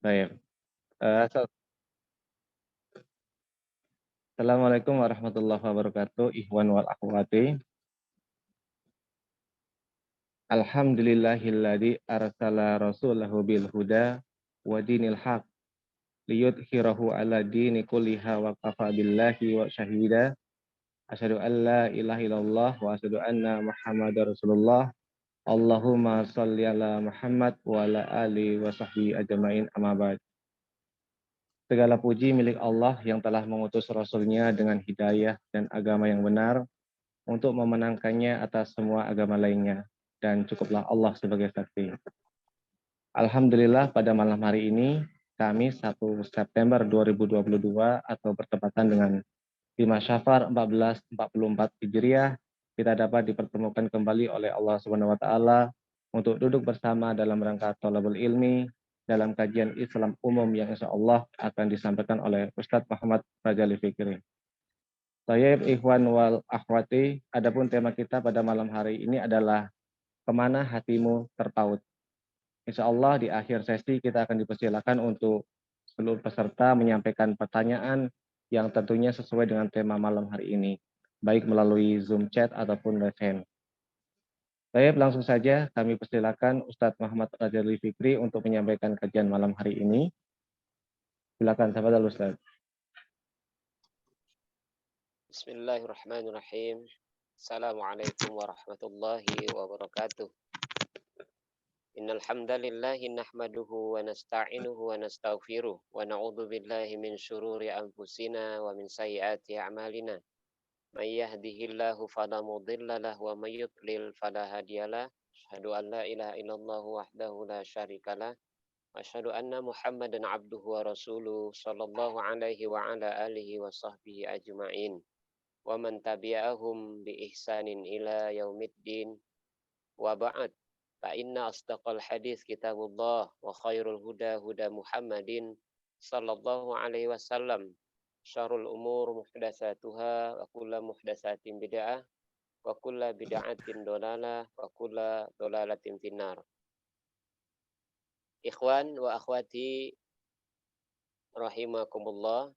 Baik. Assalamualaikum warahmatullahi wabarakatuh. Ikhwan wal akhwati. Alhamdulillahilladzi arsala rasulahu bil huda wa dinil haq liyudhhirahu ala dini kulliha wa kafa billahi wa syahida. Asyhadu an la ilaha illallah wa asyhadu anna Muhammadar Rasulullah. Allahumma shalli ala Muhammad wa ala ali wa sahbihi ajmain, amma ba'd. Segala puji milik Allah yang telah mengutus Rasul-Nya dengan hidayah dan agama yang benar untuk memenangkannya atas semua agama lainnya. Dan cukuplah Allah sebagai saksi. Alhamdulillah pada malam hari ini, Kamis 1 September 2022 atau bertepatan dengan 5 Syafar 1444 Hijriah, kita dapat dipertemukan kembali oleh Allah Subhanahu wa taala untuk duduk bersama dalam rangka thalabul ilmi dalam kajian Islam umum yang insya Allah akan disampaikan oleh Ustadz Muhammad Rajali Fikri. Thayyib ikhwan wal akhwati, adapun tema kita pada malam hari ini adalah kemana hatimu terpaut. Insya Allah di akhir sesi kita akan dipersilakan untuk seluruh peserta menyampaikan pertanyaan yang tentunya sesuai dengan tema malam hari ini, baik melalui Zoom chat ataupun live hand. Baik, langsung saja kami persilakan Ustadz Muhammad Rajali Fikri untuk menyampaikan kajian malam hari ini. Silakan, tafadhal Ustadz. Bismillahirrahmanirrahim. Assalamualaikum warahmatullahi wabarakatuh. Innal hamdalillahi nahmaduhu wa nasta'inuhu wa nastaghfiruh wa na'udzu billahi min syururi anfusina wa min sayyiati a'malina. May yahdihillahu fala mudilla lahu wa may yudlil fala hadiyalah. Asyhadu an la ilaha illallah wahdahu la syarikalah wa asyhadu anna Muhammadan abduhu wa rasuluh sallallahu alaihi wa ala alihi wa sahbihi ajma'in. Wa man tabi'ahum bi ihsanin ila yaumiddin. Wa ba'd. Fa inna asdaqal hadis kitabullah wa khairul huda huda Muhammadin sallallahu alaihi wasallam. Syarrul umur muhdatsatuha wa kullu muhdatsatin bid'ah wa kullu bid'atin dhalalah wa kullu dhalalatin finnar. Ikhwan wa akhwati rahimakumullah.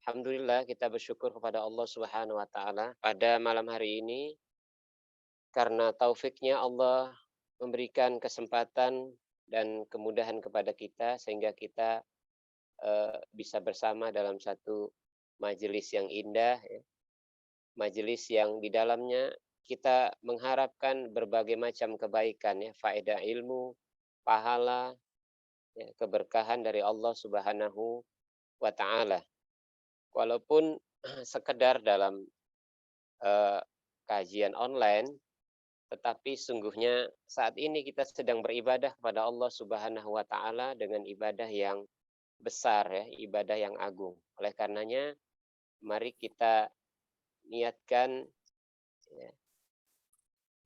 Alhamdulillah kita bersyukur kepada Allah Subhanahu wa taala pada malam hari ini karena taufiknya Allah memberikan kesempatan dan kemudahan kepada kita sehingga kita bisa bersama dalam satu majelis yang indah, ya. Majelis yang di dalamnya kita mengharapkan berbagai macam kebaikan, ya, faedah ilmu, pahala, ya, keberkahan dari Allah Subhanahu wa taala. Walaupun sekedar dalam kajian online, tetapi sungguhnya saat ini kita sedang beribadah kepada Allah Subhanahu wa taala dengan ibadah yang besar, ya, ibadah yang agung. Oleh karenanya mari kita niatkan, ya,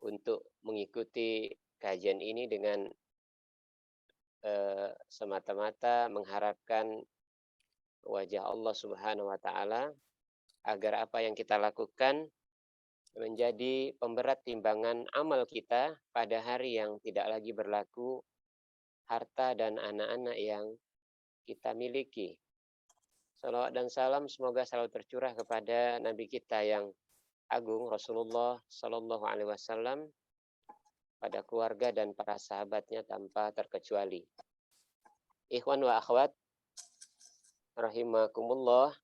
untuk mengikuti kajian ini dengan semata-mata mengharapkan wajah Allah Subhanahu wa taala agar apa yang kita lakukan menjadi pemberat timbangan amal kita pada hari yang tidak lagi berlaku harta dan anak-anak yang kita miliki. Salawat dan salam semoga selalu tercurah kepada Nabi kita yang agung Rasulullah Sallallahu Alaihi Wasallam, pada keluarga dan para sahabatnya tanpa terkecuali. Ikhwan wa akhwat rahimakumullah.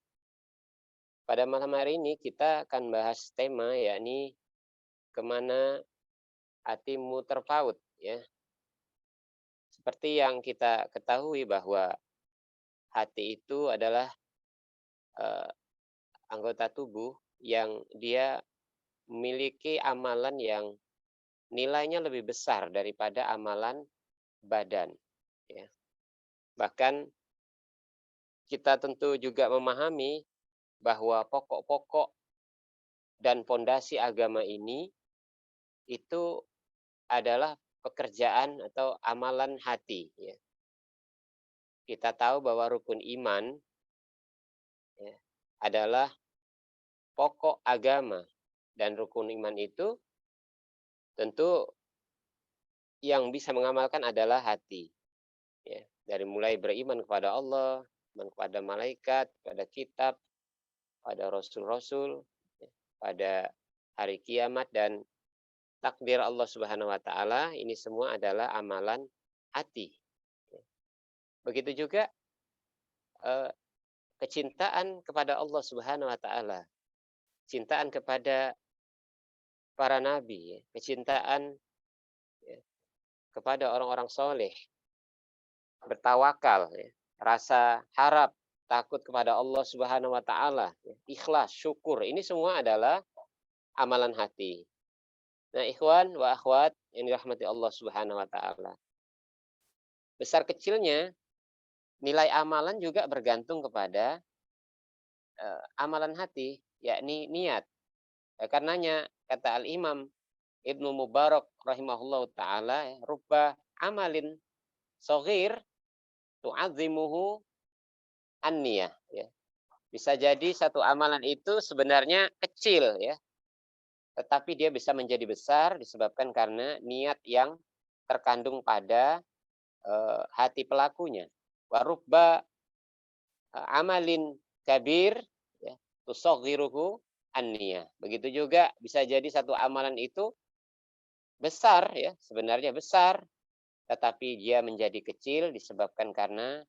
Pada malam hari ini kita akan bahas tema yakni kemana hatimu terpaut, ya. Seperti yang kita ketahui bahwa hati itu adalah anggota tubuh yang dia memiliki amalan yang nilainya lebih besar daripada amalan badan, ya. Bahkan kita tentu juga memahami bahwa pokok-pokok dan pondasi agama ini itu adalah pekerjaan atau amalan hati, ya. Kita tahu bahwa rukun iman, ya, adalah pokok agama, dan rukun iman itu tentu yang bisa mengamalkan adalah hati, ya. Dari mulai beriman kepada Allah, beriman kepada malaikat, kepada kitab, pada rasul-rasul, pada hari kiamat dan takdir Allah Subhanahu wa taala, ini semua adalah amalan hati. Begitu juga kecintaan kepada Allah Subhanahu wa taala, cintaan kepada para nabi, kecintaan kepada orang-orang soleh, bertawakal, rasa harap, takut kepada Allah Subhanahu wa taala, ikhlas, syukur. Ini semua adalah amalan hati. Nah, ikhwan wa akhwat yang dirahmati Allah Subhanahu wa taala. Besar kecilnya nilai amalan juga bergantung kepada amalan hati, yakni niat. Karenanya kata Al-Imam Ibnu Mubarak rahimahullahu taala, rubba amalin shaghir tu'azzimuhu an-niyah, ya. Bisa jadi satu amalan itu sebenarnya kecil, ya, tetapi dia bisa menjadi besar disebabkan karena niat yang terkandung pada hati pelakunya. Wa rubba amalin kabir, ya, tusaghiruhu an-niyah. Begitu juga bisa jadi satu amalan itu besar, ya, sebenarnya besar, tetapi dia menjadi kecil disebabkan karena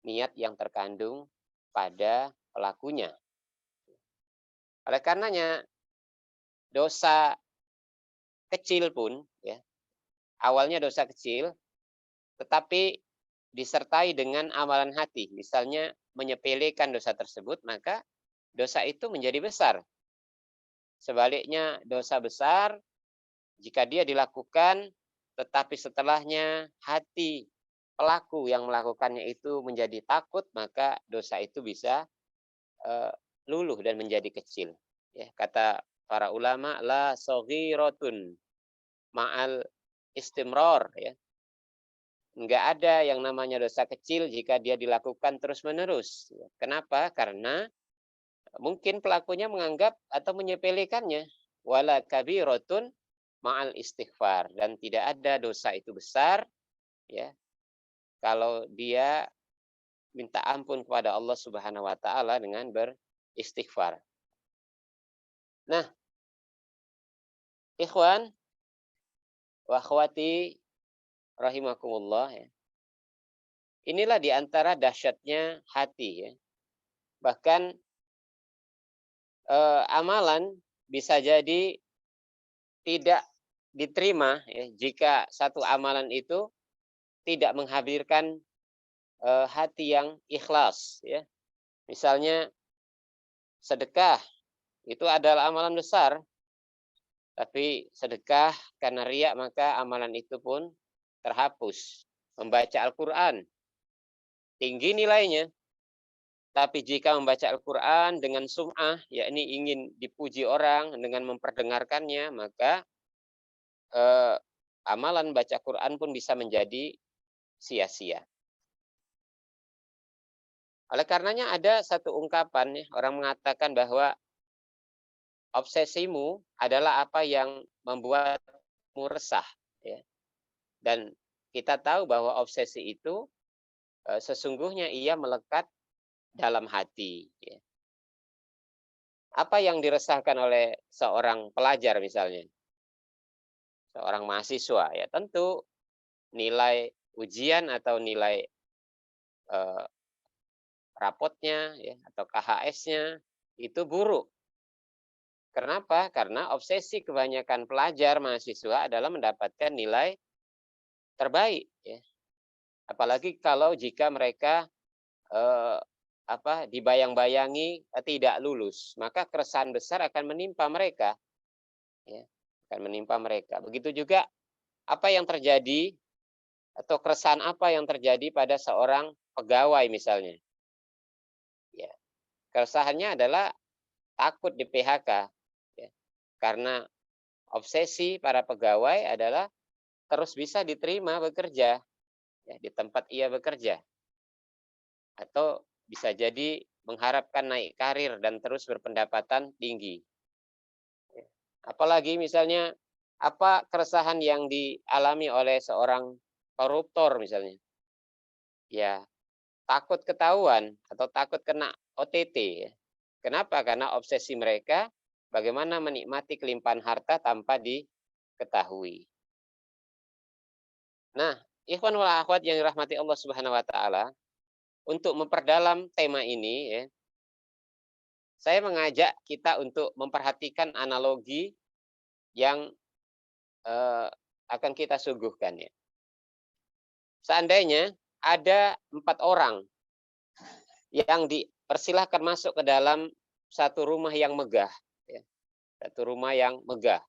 niat yang terkandung pada pelakunya. Oleh karenanya dosa kecil pun, ya, awalnya dosa kecil, tetapi disertai dengan amalan hati, misalnya menyepelekan dosa tersebut, maka dosa itu menjadi besar. Sebaliknya dosa besar jika dia dilakukan tetapi setelahnya hati pelaku yang melakukannya itu menjadi takut, maka dosa itu bisa luluh dan menjadi kecil. Ya, kata para ulama, la saghiratun ma'al istimror, ya. Enggak ada yang namanya dosa kecil jika dia dilakukan terus-menerus. Kenapa? Karena mungkin pelakunya menganggap atau menyepelekannya. Wala kabiratun ma'al istighfar, dan tidak ada dosa itu besar, ya, kalau dia minta ampun kepada Allah Subhanahu wa taala dengan beristighfar. Nah, ikhwan wa akhwati rahimakumullah, ya. Inilah di antara dahsyatnya hati, ya. Bahkan amalan bisa jadi tidak diterima, ya, jika satu amalan itu tidak menghadirkan hati yang ikhlas, ya. Misalnya sedekah itu adalah amalan besar, tapi sedekah karena riya maka amalan itu pun terhapus. Membaca Al-Quran tinggi nilainya, tapi jika membaca Al-Quran dengan sum'ah, yakni ingin dipuji orang dengan memperdengarkannya, maka amalan baca Quran pun bisa menjadi sia-sia. Oleh karenanya ada satu ungkapan, ya, orang mengatakan bahwa obsesimu adalah apa yang membuatmu resah, ya. Dan kita tahu bahwa obsesi itu sesungguhnya ia melekat dalam hati, ya. Apa yang diresahkan oleh seorang pelajar misalnya, seorang mahasiswa, ya tentu nilai ujian atau nilai rapotnya, ya, atau KHS-nya itu buruk. Kenapa? Karena obsesi kebanyakan pelajar mahasiswa adalah mendapatkan nilai terbaik, ya. Apalagi kalau jika mereka dibayang-bayangi tidak lulus, maka keresahan besar akan menimpa mereka, ya, akan menimpa mereka. Begitu juga apa yang terjadi atau keresahan apa yang terjadi pada seorang pegawai misalnya, ya. Keresahannya adalah takut di PHK, ya. Karena obsesi para pegawai adalah terus bisa diterima bekerja, ya, di tempat ia bekerja, atau bisa jadi mengharapkan naik karir dan terus berpendapatan tinggi. Apalagi misalnya apa keresahan yang dialami oleh seorang koruptor misalnya. ya takut ketahuan atau takut kena OTT ya. Kenapa? Karena obsesi mereka bagaimana menikmati kelimpahan harta tanpa diketahui. Nah, ikhwan wal akhwat yang dirahmati Allah Subhanahu wa taala, untuk memperdalam tema ini ya, saya mengajak kita untuk memperhatikan analogi yang akan kita suguhkan ya. Seandainya ada 4 orang yang dipersilahkan masuk ke dalam satu rumah yang megah, ya. Satu rumah yang megah,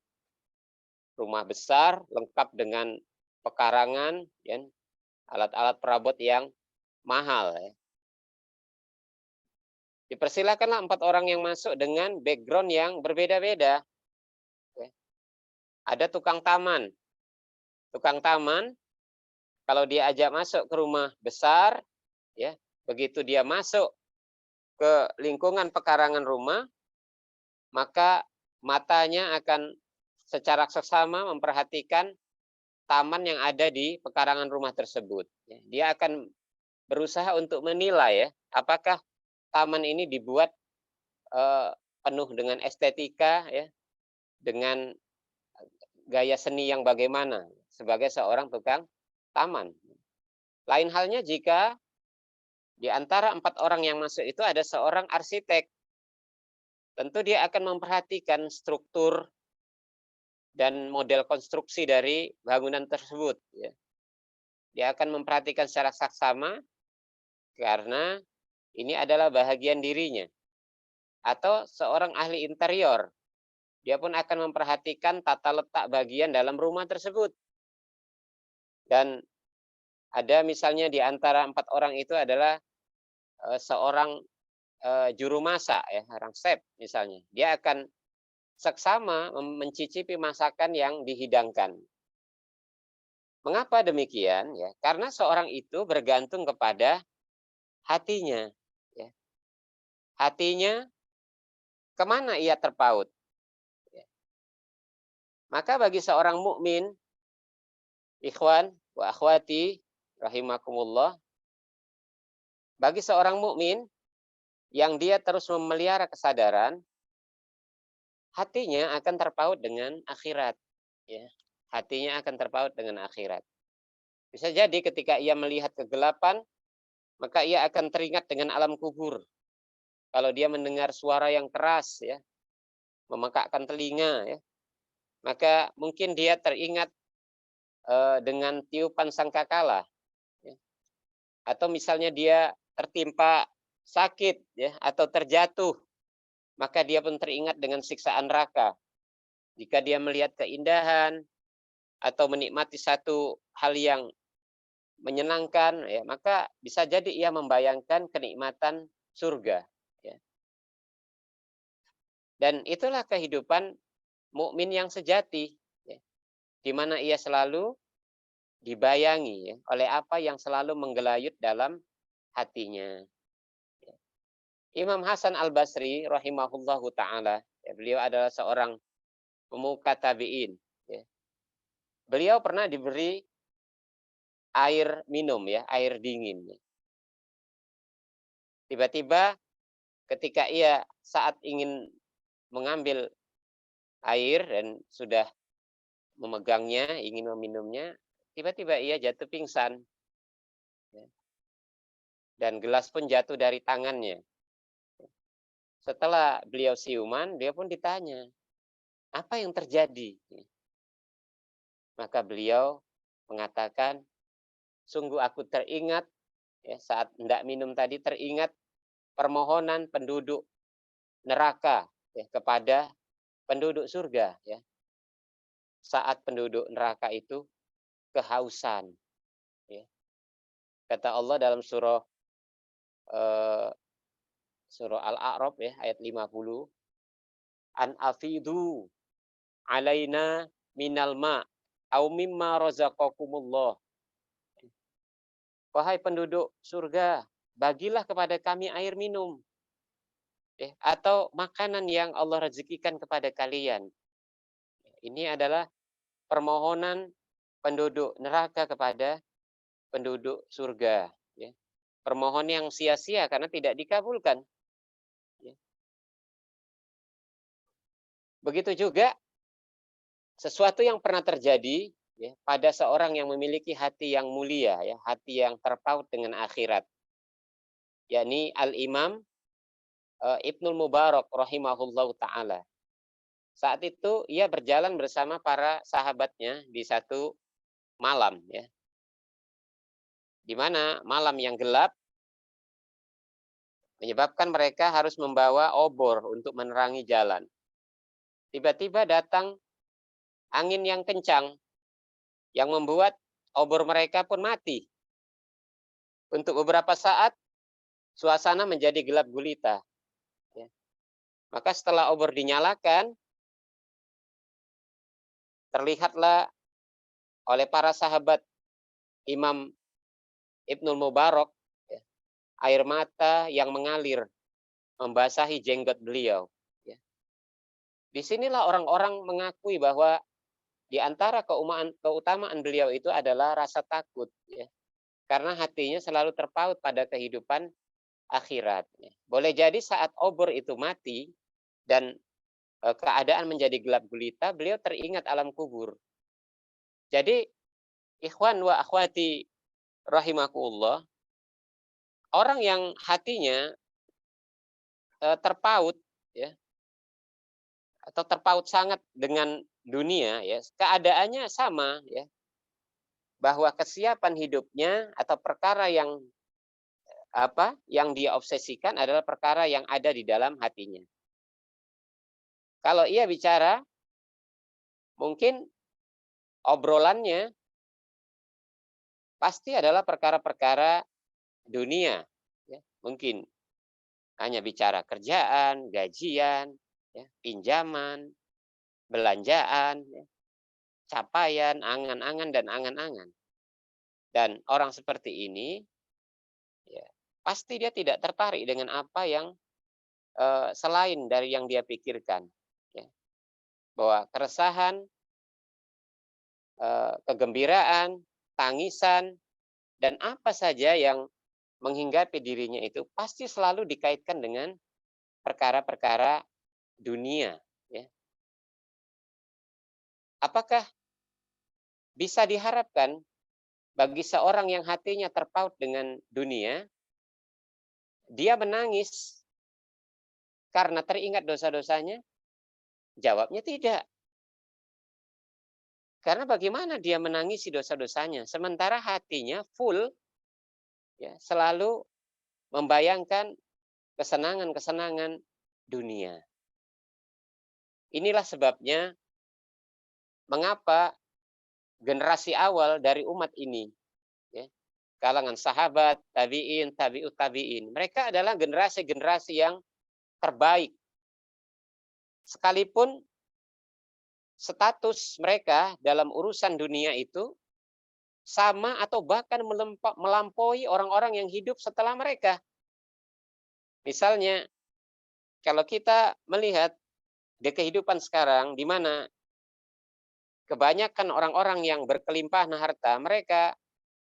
rumah besar lengkap dengan pekarangan, ya, alat-alat perabot yang mahal. Ya. Dipersilahkanlah 4 orang yang masuk dengan background yang berbeda-beda. Ya. Ada tukang taman. Tukang taman, kalau dia ajak masuk ke rumah besar, ya, begitu dia masuk ke lingkungan pekarangan rumah, maka matanya akan secara seksama memperhatikan taman yang ada di pekarangan rumah tersebut. Dia akan berusaha untuk menilai ya, apakah taman ini dibuat penuh dengan estetika ya, dengan gaya seni yang bagaimana sebagai seorang tukang taman. Lain halnya jika di antara 4 orang yang masuk itu ada seorang arsitek. Tentu dia akan memperhatikan struktur dan model konstruksi dari bangunan tersebut. Ya. Dia akan memperhatikan secara saksama karena ini adalah bahagian dirinya. Atau seorang ahli interior, dia pun akan memperhatikan tata letak bagian dalam rumah tersebut. Dan ada misalnya di antara 4 orang itu adalah seorang juru masak, ya, orang chef misalnya. Dia akan seksama mencicipi masakan yang dihidangkan. Mengapa demikian? Ya, karena seorang itu bergantung kepada hatinya. Ya. Hatinya kemana ia terpaut? Ya. Maka bagi seorang mukmin, ikhwan wa akhwati rahimakumullah, bagi seorang mukmin yang dia terus memelihara kesadaran, hatinya akan terpaut dengan akhirat. Ya. Hatinya akan terpaut dengan akhirat. Bisa jadi ketika ia melihat kegelapan, maka ia akan teringat dengan alam kubur. Kalau dia mendengar suara yang keras, ya, memekakkan telinga, ya, maka mungkin dia teringat dengan tiupan sangkakala, ya. Atau misalnya dia tertimpa sakit, ya, atau terjatuh, maka dia pun teringat dengan siksaan neraka. Jika dia melihat keindahan atau menikmati satu hal yang menyenangkan, ya, maka bisa jadi ia membayangkan kenikmatan surga. Ya. Dan itulah kehidupan mukmin yang sejati, ya, di mana ia selalu dibayangi, ya, oleh apa yang selalu menggelayut dalam hatinya. Ya. Imam Hasan Al Basri rahimahullahu taala, ya, beliau adalah seorang pemuka tabiin. Ya. Beliau pernah diberi air minum, ya, air dingin. Tiba-tiba ketika ia saat ingin mengambil air dan sudah memegangnya, ingin meminumnya, tiba-tiba ia jatuh pingsan. Dan gelas pun jatuh dari tangannya. Setelah beliau siuman, dia pun ditanya, apa yang terjadi? Maka beliau mengatakan, sungguh aku teringat, ya, saat hendak minum tadi teringat permohonan penduduk neraka, ya, kepada penduduk surga. Ya. Saat penduduk neraka itu kehausan. Ya. Kata Allah dalam surah Al-A'raf, ya, ayat 50, an afidu alaina minal ma au mimma razaqakumullah. Wahai penduduk surga, bagilah kepada kami air minum, ya, atau makanan yang Allah rezekikan kepada kalian. Ini adalah permohonan penduduk neraka kepada penduduk surga. Ya. permohonan yang sia-sia karena tidak dikabulkan. Ya. Begitu juga sesuatu yang pernah terjadi ya, pada seorang yang memiliki hati yang mulia, ya, hati yang terpaut dengan akhirat, yakni Al-Imam Ibnul Mubarak rahimahullahu taala. Saat itu ia berjalan bersama para sahabatnya di satu malam, ya, di mana malam yang gelap menyebabkan mereka harus membawa obor untuk menerangi jalan. Tiba-tiba datang angin yang kencang yang membuat obor mereka pun mati. Untuk beberapa saat suasana menjadi gelap gulita. Ya. Maka setelah obor dinyalakan, terlihatlah oleh para sahabat Imam Ibnul Mubarak ya, air mata yang mengalir membasahi jenggot beliau. Ya. Disinilah orang-orang mengakui bahwa di antara keutamaan beliau itu adalah rasa takut. Ya. Karena hatinya selalu terpaut pada kehidupan akhirat. Ya. Boleh jadi saat obor itu mati dan keadaan menjadi gelap gulita, beliau teringat alam kubur. Jadi, ikhwan wa akhwati rahimakumullah, orang yang hatinya terpaut ya, atau terpaut sangat dengan dunia ya, keadaannya sama ya, bahwa kesiapan hidupnya atau perkara yang dia obsesikan adalah perkara yang ada di dalam hatinya. Kalau ia bicara, mungkin obrolannya pasti adalah perkara-perkara dunia. Ya. Mungkin hanya bicara kerjaan, gajian, ya, pinjaman, belanjaan, ya, capaian, angan-angan, dan angan-angan. Dan orang seperti ini, ya, pasti dia tidak tertarik dengan apa yang selain dari yang dia pikirkan. Ya. Bahwa keresahan, kegembiraan, tangisan, dan apa saja yang menghinggapi dirinya itu pasti selalu dikaitkan dengan perkara-perkara dunia. Ya. Apakah bisa diharapkan bagi seorang yang hatinya terpaut dengan dunia, dia menangis karena teringat dosa-dosanya? Jawabnya tidak. Karena bagaimana dia menangisi dosa-dosanya, sementara hatinya full ya, selalu membayangkan kesenangan-kesenangan dunia. Inilah sebabnya mengapa generasi awal dari umat ini, ya, kalangan sahabat, tabi'in, tabi'ut tabi'in, mereka adalah generasi-generasi yang terbaik. Sekalipun status mereka dalam urusan dunia itu sama atau bahkan melampaui orang-orang yang hidup setelah mereka. Misalnya, kalau kita melihat di kehidupan sekarang, di mana kebanyakan orang-orang yang berkelimpahan harta, mereka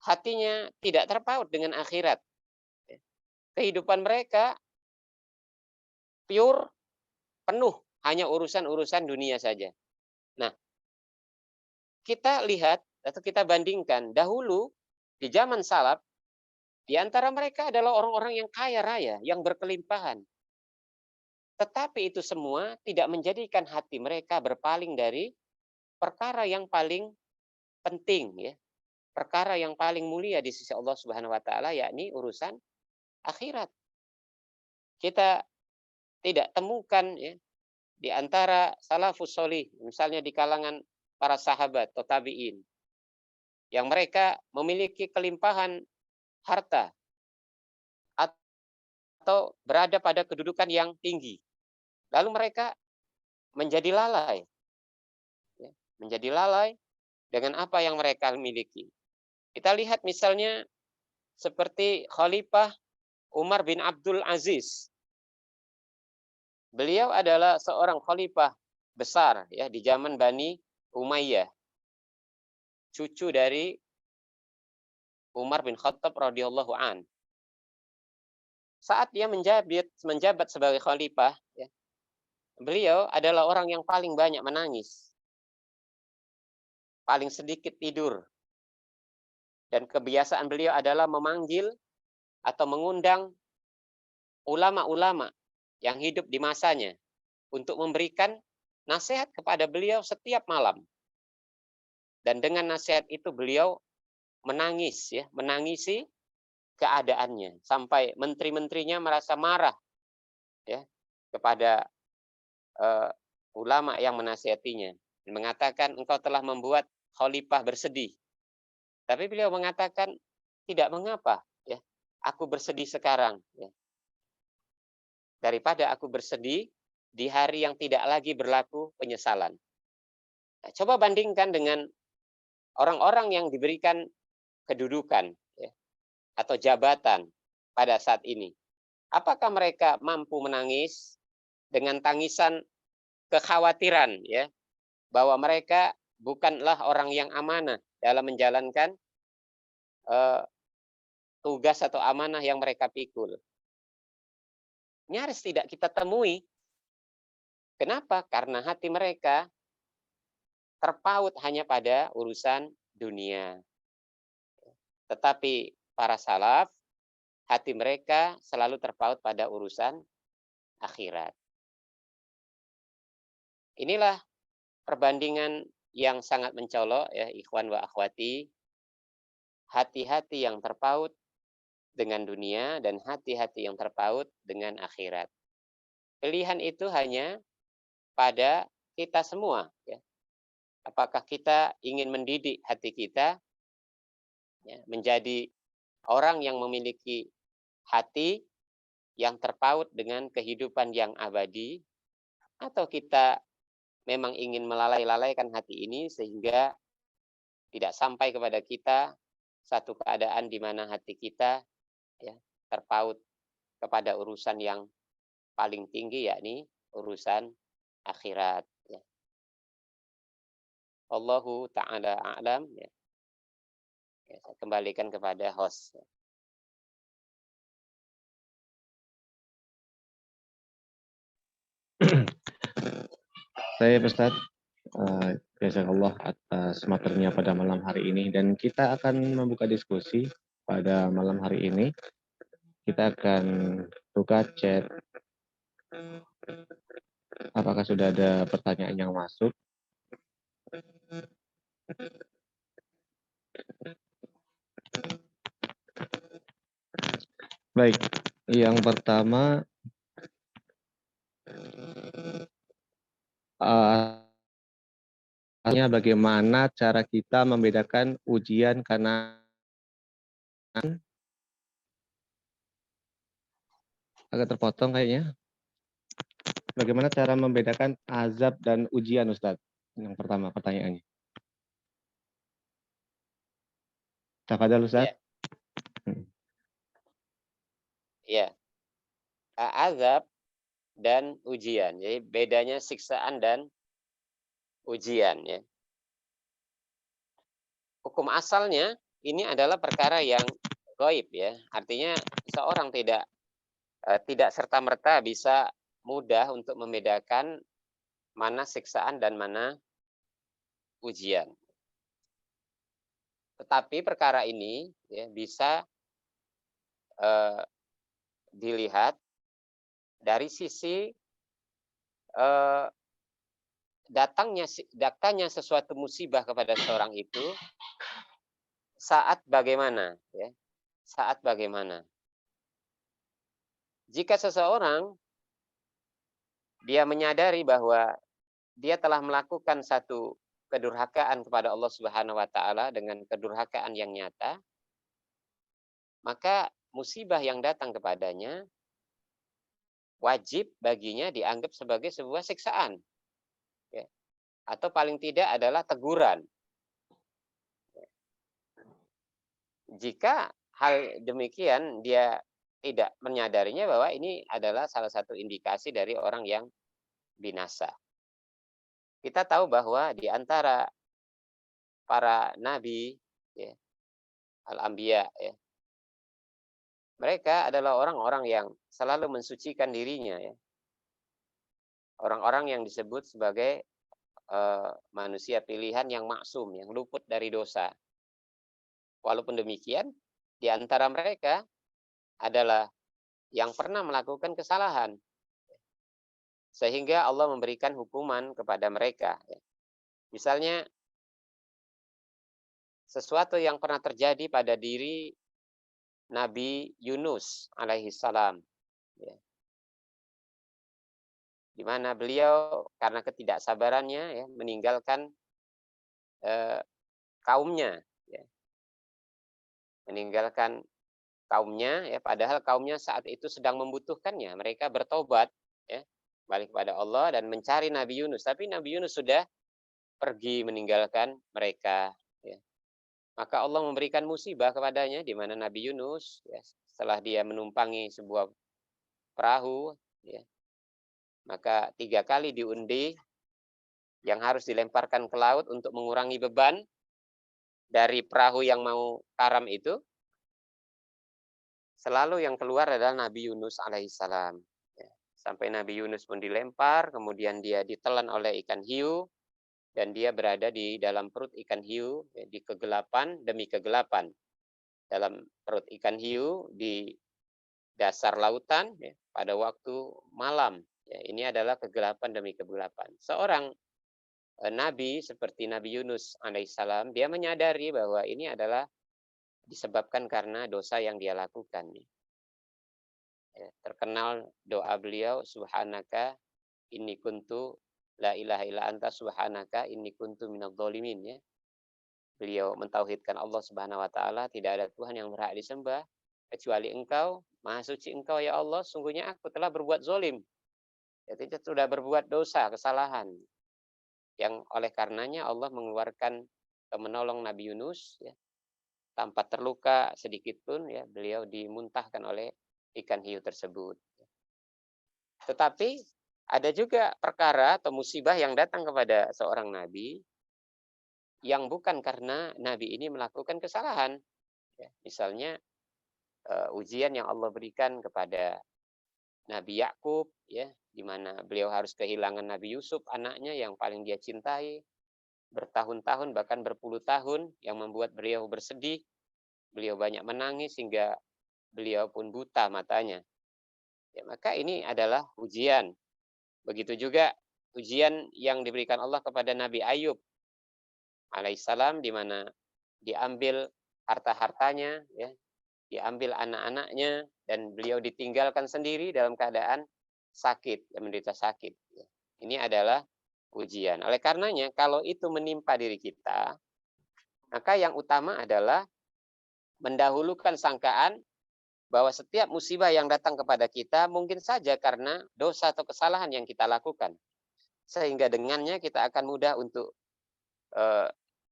hatinya tidak terpaut dengan akhirat. Kehidupan mereka pure, penuh, hanya urusan-urusan dunia saja. Nah, kita lihat atau kita bandingkan, dahulu di zaman salaf, di antara mereka adalah orang-orang yang kaya raya, yang berkelimpahan. Tetapi itu semua tidak menjadikan hati mereka berpaling dari perkara yang paling penting, ya, perkara yang paling mulia di sisi Allah Subhanahu wa taala, yakni urusan akhirat. Kita tidak temukan ya, di antara salafus sholih, misalnya di kalangan para sahabat atau tabi'in, yang mereka memiliki kelimpahan harta atau berada pada kedudukan yang tinggi. Lalu mereka menjadi lalai. Ya, menjadi lalai dengan apa yang mereka miliki. Kita lihat misalnya seperti Khalifah Umar bin Abdul Aziz. Beliau adalah seorang khalifah besar ya di zaman Bani Umayyah. Cucu dari Umar bin Khattab radhiyallahu an. saat dia menjabat sebagai khalifah, ya, beliau adalah orang yang paling banyak menangis, paling sedikit tidur, dan kebiasaan beliau adalah memanggil atau mengundang ulama-ulama yang hidup di masanya untuk memberikan nasihat kepada beliau setiap malam. Dan dengan nasihat itu beliau menangis, ya, menangisi keadaannya sampai menteri-menterinya merasa marah, ya, kepada ulama yang menasihatinya, mengatakan engkau telah membuat khalifah bersedih. Tapi beliau mengatakan tidak mengapa, ya, aku bersedih sekarang, ya, daripada aku bersedih di hari yang tidak lagi berlaku penyesalan. Nah, coba bandingkan dengan orang-orang yang diberikan kedudukan, ya, atau jabatan pada saat ini. Apakah mereka mampu menangis dengan tangisan kekhawatiran, ya, bahwa mereka bukanlah orang yang amanah dalam menjalankan tugas atau amanah yang mereka pikul? Nyaris tidak kita temui. Kenapa? Karena hati mereka terpaut hanya pada urusan dunia. Tetapi para salaf, hati mereka selalu terpaut pada urusan akhirat. Inilah perbandingan yang sangat mencolok, ya, ikhwan wa akhwati. Hati-hati yang terpaut dengan dunia dan hati-hati yang terpaut dengan akhirat. Pilihan itu hanya pada kita semua, ya. Apakah kita ingin mendidik hati kita, ya, menjadi orang yang memiliki hati yang terpaut dengan kehidupan yang abadi, atau kita memang ingin melalaikan hati ini sehingga tidak sampai kepada kita satu keadaan di mana hati kita, ya, terpaut kepada urusan yang paling tinggi, yakni urusan akhirat, ya. Allahu ta'ala a'lam, ya. Ya, saya kembalikan kepada host. Saya Ustaz, jazakallah atas materinya pada malam hari ini, dan kita akan membuka diskusi pada malam hari ini. Kita akan buka chat. Apakah sudah ada pertanyaan yang masuk? Baik, yang pertama, bagaimana cara kita membedakan ujian karena agak terpotong kayaknya. Bagaimana cara membedakan azab dan ujian, Ustadz? Yang pertama pertanyaannya. Tafadhal, Ustadz. Ya. Azab dan ujian. Jadi bedanya siksaan dan ujian, ya. Hukum asalnya ini adalah perkara yang gaib, ya. Artinya seorang tidak serta-merta bisa mudah untuk membedakan mana siksaan dan mana ujian. Tetapi perkara ini, ya, bisa dilihat dari sisi datangnya sesuatu musibah kepada seorang itu saat bagaimana, ya, saat bagaimana. Jika seseorang dia menyadari bahwa dia telah melakukan satu kedurhakaan kepada Allah Subhanahu wa taala dengan kedurhakaan yang nyata, maka musibah yang datang kepadanya wajib baginya dianggap sebagai sebuah siksaan, ya, atau paling tidak adalah teguran. Jika hal demikian dia tidak menyadarinya bahwa ini adalah salah satu indikasi dari orang yang binasa. Kita tahu bahwa di antara para nabi, ya, al-anbiya, ya, Mereka adalah orang-orang yang selalu mensucikan dirinya ya. Orang-orang yang disebut sebagai manusia pilihan yang maksum, yang luput dari dosa. Walaupun demikian, di antara mereka adalah yang pernah melakukan kesalahan. Sehingga Allah memberikan hukuman kepada mereka. Misalnya, sesuatu yang pernah terjadi pada diri Nabi Yunus alaihi salam. Ya. Di mana beliau karena ketidaksabarannya ya, meninggalkan kaumnya. Ya. Meninggalkan kaumnya, ya, padahal kaumnya saat itu sedang membutuhkannya. Mereka bertobat, ya, balik kepada Allah dan mencari Nabi Yunus. Tapi Nabi Yunus sudah pergi meninggalkan mereka. Ya. Maka Allah memberikan musibah kepadanya, di mana Nabi Yunus, ya, setelah dia menumpangi sebuah perahu, ya, maka 3 kali diundi yang harus dilemparkan ke laut untuk mengurangi beban dari perahu yang mau karam itu. Selalu yang keluar adalah Nabi Yunus alaihissalam. Ya. Sampai Nabi Yunus pun dilempar, kemudian dia ditelan oleh ikan hiu, dan dia berada di dalam perut ikan hiu, ya, di kegelapan demi kegelapan. Dalam perut ikan hiu, di dasar lautan, ya, pada waktu malam. Ya, ini adalah kegelapan demi kegelapan. Seorang Nabi seperti Nabi Yunus alaihissalam, dia menyadari bahwa ini adalah disebabkan karena dosa yang dia lakukan. Ya, terkenal doa beliau, subhanaka inni kuntu la ilaha illa anta subhanaka inni kuntu minadh dhalimin, ya. Beliau mentauhidkan Allah Subhanahu wa taala, tidak ada Tuhan yang berhak disembah kecuali Engkau, Maha suci Engkau ya Allah, sungguhnya aku telah berbuat zalim. Ya, itu sudah berbuat dosa, kesalahan. Yang oleh karenanya Allah mengeluarkan menolong Nabi Yunus, ya, tanpa terluka sedikit pun, ya, beliau dimuntahkan oleh ikan hiu tersebut. Tetapi ada juga perkara atau musibah yang datang kepada seorang nabi yang bukan karena nabi ini melakukan kesalahan. Ya, misalnya ujian yang Allah berikan kepada Nabi Yakub, ya, di mana beliau harus kehilangan Nabi Yusuf, anaknya yang paling dia cintai, bertahun-tahun bahkan berpuluh tahun, yang membuat beliau bersedih. Beliau banyak menangis hingga beliau pun buta matanya. Ya, maka ini adalah ujian. Begitu juga ujian yang diberikan Allah kepada Nabi Ayub alaihissalam, di mana diambil harta-hartanya, ya, diambil anak-anaknya, dan beliau ditinggalkan sendiri dalam keadaan sakit, menderita sakit. Ini adalah ujian. Oleh karenanya, kalau itu menimpa diri kita, maka yang utama adalah mendahulukan sangkaan bahwa setiap musibah yang datang kepada kita mungkin saja karena dosa atau kesalahan yang kita lakukan. Sehingga dengannya kita akan mudah untuk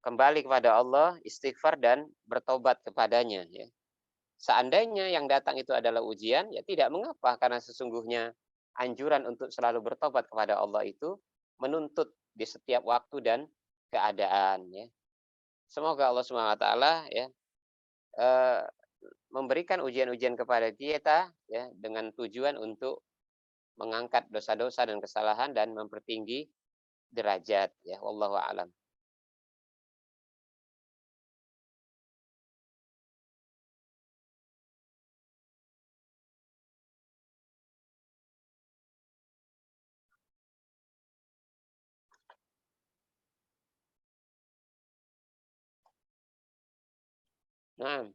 kembali kepada Allah, istighfar dan bertobat kepadanya. Ya. Seandainya yang datang itu adalah ujian, ya tidak mengapa, karena sesungguhnya anjuran untuk selalu bertobat kepada Allah itu menuntut di setiap waktu dan keadaan. Ya. Semoga Allah SWT, ya, memberikan ujian-ujian kepada kita, ya, dengan tujuan untuk mengangkat dosa-dosa dan kesalahan dan mempertinggi derajat. Ya, wallahu a'lam. Nah,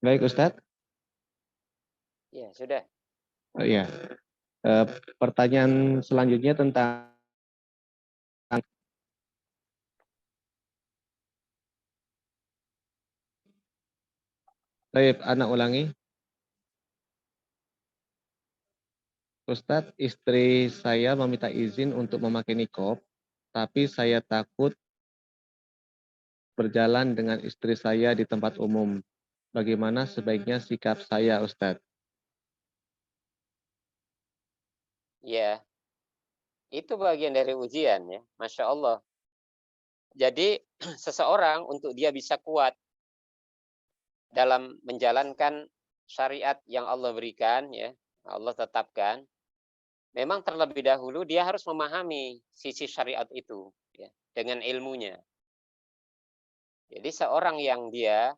Baik Ustadz. ya sudah. Oh, ya. Pertanyaan selanjutnya tentang Baik, anak ulangi. Ustadz, istri saya meminta izin untuk memakai niqab, tapi saya takut berjalan dengan istri saya di tempat umum. Bagaimana sebaiknya sikap saya, Ustadz? Ya, itu bagian dari ujian ya, Masya Allah. Jadi seseorang untuk dia bisa kuat dalam menjalankan syariat yang Allah berikan, ya, Allah tetapkan, memang terlebih dahulu dia harus memahami sisi syariat itu, ya, dengan ilmunya. Jadi seorang yang dia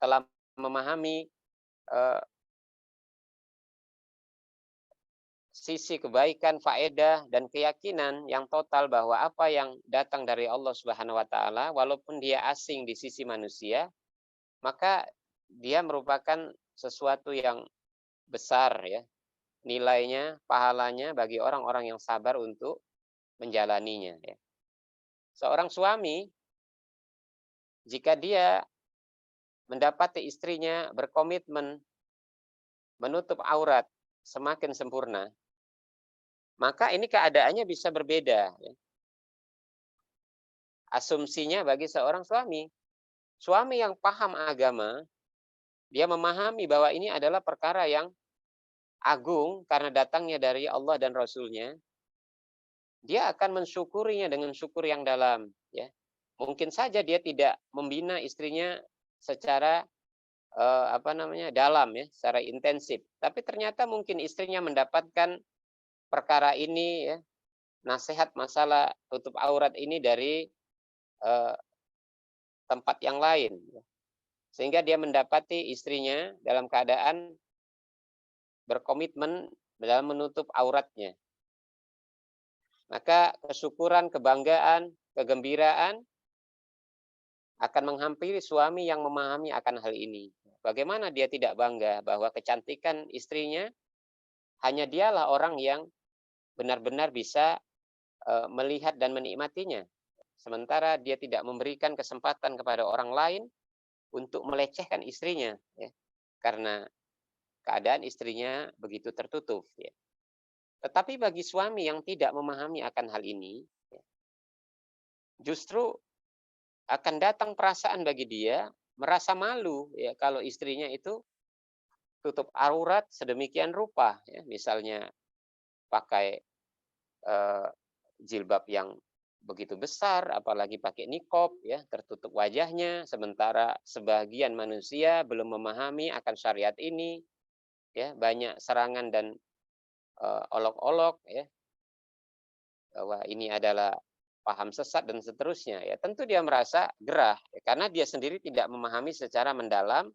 telah memahami uh, sisi kebaikan, faedah, dan keyakinan yang total bahwa apa yang datang dari Allah Subhanahu wa Ta'ala, walaupun dia asing di sisi manusia, maka dia merupakan sesuatu yang besar ya, nilainya, pahalanya bagi orang-orang yang sabar untuk menjalaninya ya. Seorang suami jika dia mendapati istrinya berkomitmen menutup aurat semakin sempurna, maka ini keadaannya bisa berbeda ya. Asumsinya bagi seorang suami, suami yang paham agama, dia memahami bahwa ini adalah perkara yang agung karena datangnya dari Allah dan Rasul-Nya, dia akan mensyukurinya dengan syukur yang dalam ya. Mungkin saja dia tidak membina istrinya secara dalam ya, secara intensif, tapi ternyata mungkin istrinya mendapatkan perkara ini ya, nasihat masalah tutup aurat ini dari eh, tempat yang lain ya. Sehingga dia mendapati istrinya dalam keadaan berkomitmen dalam menutup auratnya. Maka kesyukuran, kebanggaan, kegembiraan akan menghampiri suami yang memahami akan hal ini. Bagaimana dia tidak bangga bahwa kecantikan istrinya hanya dialah orang yang benar-benar bisa melihat dan menikmatinya. Sementara dia tidak memberikan kesempatan kepada orang lain untuk melecehkan istrinya ya. Karena keadaan istrinya begitu tertutup ya. Tetapi bagi suami yang tidak memahami akan hal ini, ya, justru akan datang perasaan bagi dia merasa malu ya kalau istrinya itu tutup aurat sedemikian rupa ya, misalnya pakai eh, jilbab yang begitu besar, apalagi pakai niqab ya, tertutup wajahnya, sementara sebagian manusia belum memahami akan syariat ini ya, banyak serangan dan olok-olok ya, bahwa ini adalah paham sesat dan seterusnya ya, tentu dia merasa gerah ya, karena dia sendiri tidak memahami secara mendalam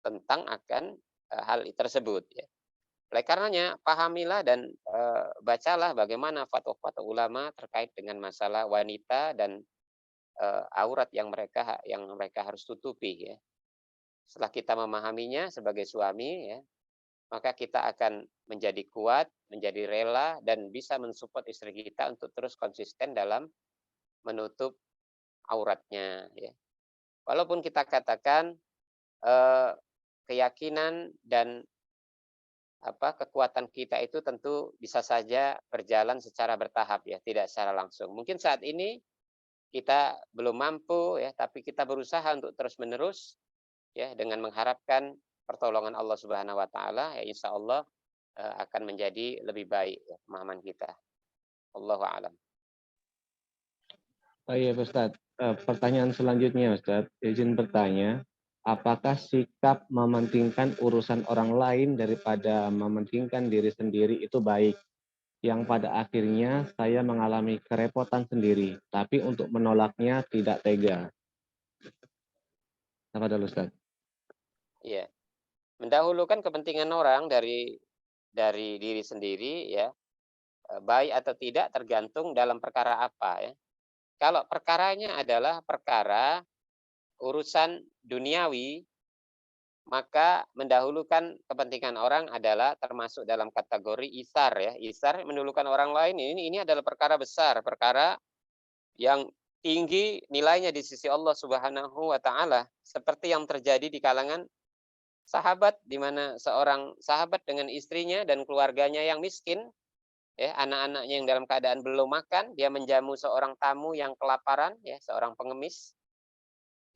tentang akan hal tersebut ya. Oleh karenanya pahamilah dan bacalah bagaimana fatwa-fatwa ulama terkait dengan masalah wanita dan aurat yang mereka harus tutupi ya. Setelah kita memahaminya sebagai suami ya, maka kita akan menjadi kuat, menjadi rela, dan bisa mensupport istri kita untuk terus konsisten dalam menutup auratnya. Ya. Walaupun kita katakan keyakinan dan kekuatan kita itu tentu bisa saja berjalan secara bertahap ya, tidak secara langsung. Mungkin saat ini kita belum mampu ya, tapi kita berusaha untuk terus-menerus ya dengan mengharapkan pertolongan Allah Subhanahu wa taala ya, insya Allah akan menjadi lebih baik ya, pemahaman kita. Allahu a'lam. Oh iya, Ustadz. Pertanyaan selanjutnya, Ustadz. Izin bertanya, apakah sikap mementingkan urusan orang lain daripada mementingkan diri sendiri itu baik? Yang pada akhirnya saya mengalami kerepotan sendiri, tapi untuk menolaknya tidak tega. Apa dulu, Ustadz? Iya. Mendahulukan kepentingan orang dari diri sendiri ya, baik atau tidak tergantung dalam perkara apa ya. Kalau perkaranya adalah perkara urusan duniawi, maka mendahulukan kepentingan orang adalah termasuk dalam kategori isar ya. Isar mendahulukan orang lain ini adalah perkara besar, perkara yang tinggi nilainya di sisi Allah Subhanahu wa taala, seperti yang terjadi di kalangan sahabat, di mana seorang sahabat dengan istrinya dan keluarganya yang miskin, ya, anak-anaknya yang dalam keadaan belum makan, dia menjamu seorang tamu yang kelaparan, ya, seorang pengemis.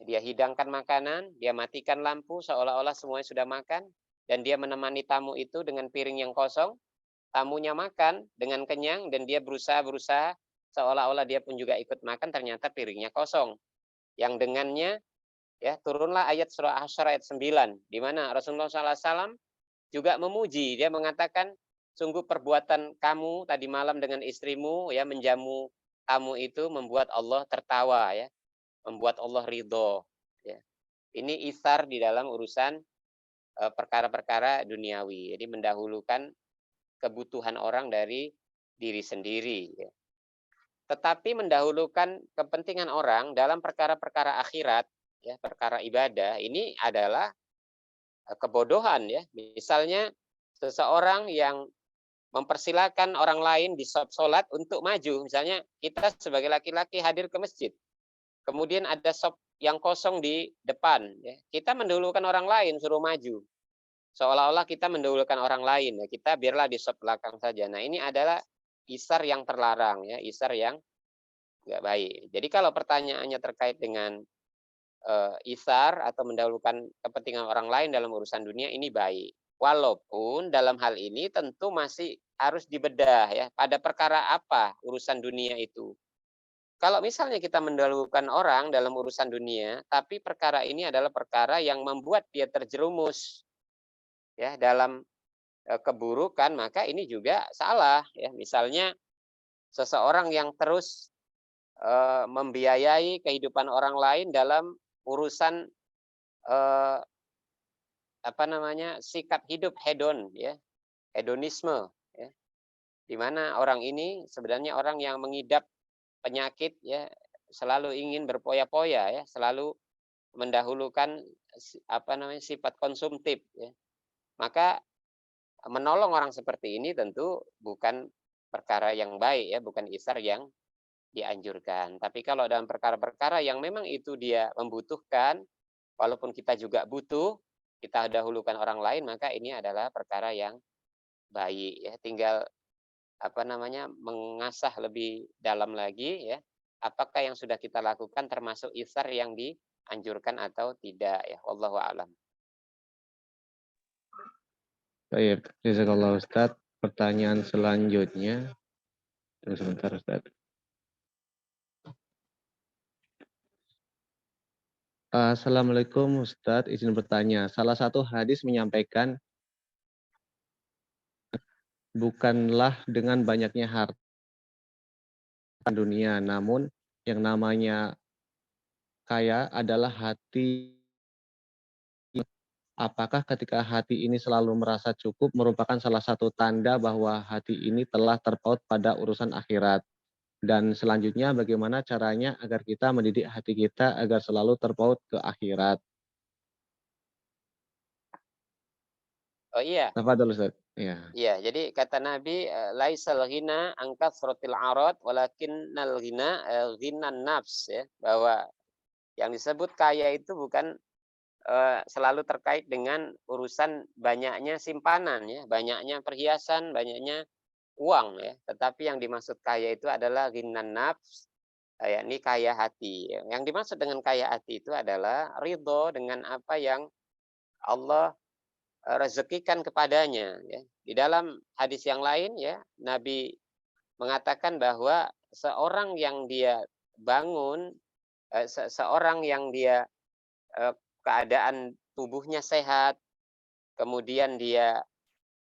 Dia hidangkan makanan, dia matikan lampu seolah-olah semuanya sudah makan, dan dia menemani tamu itu dengan piring yang kosong. Tamunya makan dengan kenyang dan dia berusaha-berusaha seolah-olah dia pun juga ikut makan, ternyata piringnya kosong. Yang dengannya, ya, turunlah ayat surah Asyr ayat 9, di mana Rasulullah SAW juga memuji. Dia mengatakan, sungguh perbuatan kamu tadi malam dengan istrimu, ya, menjamu tamu itu membuat Allah tertawa, ya, membuat Allah ridho. Ya. Ini isar di dalam urusan perkara-perkara duniawi. Jadi mendahulukan kebutuhan orang dari diri sendiri. Ya. Tetapi mendahulukan kepentingan orang dalam perkara-perkara akhirat, ya, perkara ibadah, ini adalah kebodohan, ya. Misalnya seseorang yang mempersilahkan orang lain di saf sholat untuk maju. Misalnya kita sebagai laki-laki hadir ke masjid, kemudian ada saf yang kosong di depan, ya. Kita mendahulukan orang lain suruh maju. Seolah-olah kita mendahulukan orang lain, ya. Kita biarlah di saf belakang saja. Nah, ini adalah isar yang terlarang, ya, isar yang nggak baik. Jadi kalau pertanyaannya terkait dengan isar atau mendahulukan kepentingan orang lain dalam urusan dunia, ini baik. Walaupun dalam hal ini tentu masih harus dibedah, ya, pada perkara apa urusan dunia itu. Kalau misalnya kita mendahulukan orang dalam urusan dunia, tapi perkara ini adalah perkara yang membuat dia terjerumus, ya, dalam keburukan, maka ini juga salah, ya. Misalnya seseorang yang terus membiayai kehidupan orang lain dalam urusan eh, apa namanya, sikap hidup hedon, ya, hedonisme, ya, di mana orang ini sebenarnya orang yang mengidap penyakit, ya, selalu ingin berpoya-poya, ya, selalu mendahulukan apa namanya, sifat konsumtif, ya. Maka menolong orang seperti ini tentu bukan perkara yang baik, ya, bukan isar yang dianjurkan. Tapi kalau dalam perkara-perkara yang memang itu dia membutuhkan, walaupun kita juga butuh, kita dahulukan orang lain, maka ini adalah perkara yang baik, ya. Tinggal apa namanya, mengasah lebih dalam lagi, ya. Apakah yang sudah kita lakukan termasuk isar yang dianjurkan atau tidak, ya. Wallahu a'lam. Baik, jazakallah Ustaz. Pertanyaan selanjutnya. Tunggu sebentar Ustaz. Assalamualaikum Ustaz, izin bertanya. Salah satu hadis menyampaikan, bukanlah dengan banyaknya harta dunia, namun yang namanya kaya adalah hati. Apakah ketika hati ini selalu merasa cukup merupakan salah satu tanda bahwa hati ini telah terpaut pada urusan akhirat? Dan selanjutnya bagaimana caranya agar kita mendidik hati kita agar selalu terpaut ke akhirat? Oh iya, Tafadhol Ustaz. Ya. iya. Jadi kata Nabi, laisal ghina an kathratil arad walakinnal ghina ghinan nafs, ya, bahwa yang disebut kaya itu bukan selalu terkait dengan urusan banyaknya simpanan, ya, banyaknya perhiasan, banyaknya uang, ya. Tetapi yang dimaksud kaya itu adalah ghinan nafs, yakni kaya hati. Yang dimaksud dengan kaya hati itu adalah ridho dengan apa yang Allah rezekikan kepadanya, ya. Di dalam hadis yang lain, ya, Nabi mengatakan bahwa seorang yang dia bangun, seorang yang dia keadaan tubuhnya sehat, kemudian dia